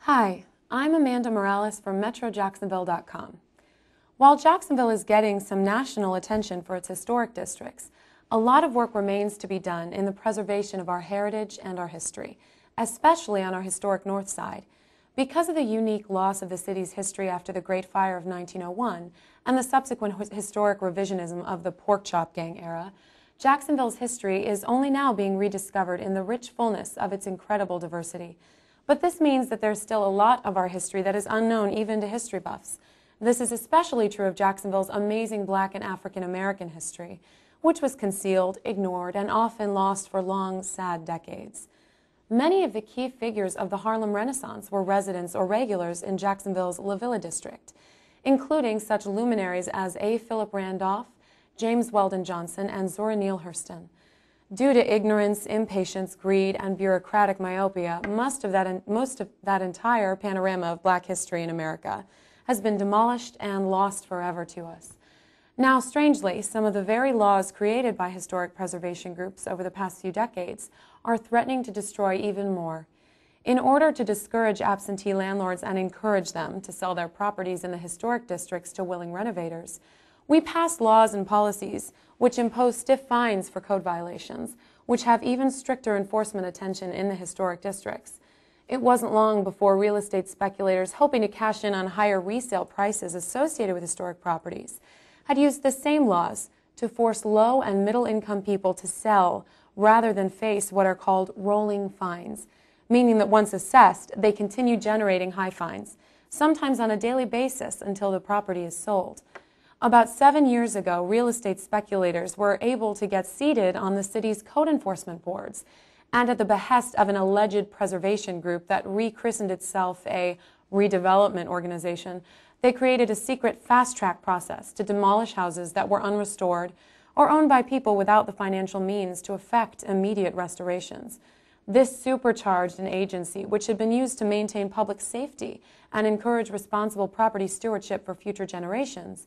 Hi, I'm Amanda Morales from MetroJacksonville.com. While Jacksonville is getting some national attention for its historic districts, a lot of work remains to be done in the preservation of our heritage and our history, especially on our historic north side. Because of the unique loss of the city's history after the Great Fire of 1901 and the subsequent historic revisionism of the pork chop gang era, Jacksonville's history is only now being rediscovered in the rich fullness of its incredible diversity. But this means that there's still a lot of our history that is unknown even to history buffs. This is especially true of Jacksonville's amazing Black and African American history, which was concealed, ignored, and often lost for long, sad decades. Many of the key figures of the Harlem Renaissance were residents or regulars in Jacksonville's La Villa district, including such luminaries as A. Philip Randolph, James Weldon Johnson, and Zora Neale Hurston. Due to ignorance, impatience, greed, and bureaucratic myopia, most of that entire panorama of Black history in America has been demolished and lost forever to us. Now, strangely, some of the very laws created by historic preservation groups over the past few decades are threatening to destroy even more. In order to discourage absentee landlords and encourage them to sell their properties in the historic districts to willing renovators, we passed laws and policies which impose stiff fines for code violations, which have even stricter enforcement attention in the historic districts. It wasn't long before real estate speculators hoping to cash in on higher resale prices associated with historic properties had used the same laws to force low and middle income people to sell rather than face what are called rolling fines, meaning that once assessed, they continue generating high fines, sometimes on a daily basis until the property is sold. About 7 years ago, real estate speculators were able to get seated on the city's code enforcement boards, and at the behest of an alleged preservation group that rechristened itself a redevelopment organization, they created a secret fast-track process to demolish houses that were unrestored or owned by people without the financial means to effect immediate restorations. This supercharged an agency which had been used to maintain public safety and encourage responsible property stewardship for future generations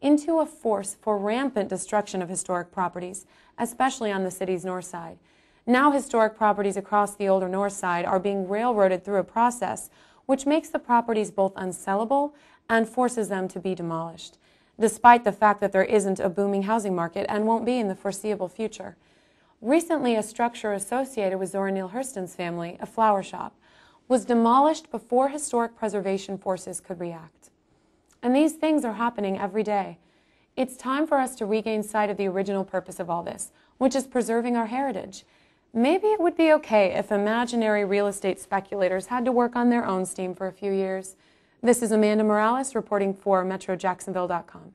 into a force for rampant destruction of historic properties, especially on the city's north side. Now historic properties across the older north side are being railroaded through a process which makes the properties both unsellable and forces them to be demolished, despite the fact that there isn't a booming housing market and won't be in the foreseeable future. Recently, a structure associated with Zora Neale Hurston's family, a flower shop, was demolished before historic preservation forces could react. And these things are happening every day. It's time for us to regain sight of the original purpose of all this, which is preserving our heritage. Maybe it would be okay if imaginary real estate speculators had to work on their own steam for a few years. This is Amanda Morales reporting for MetroJacksonville.com.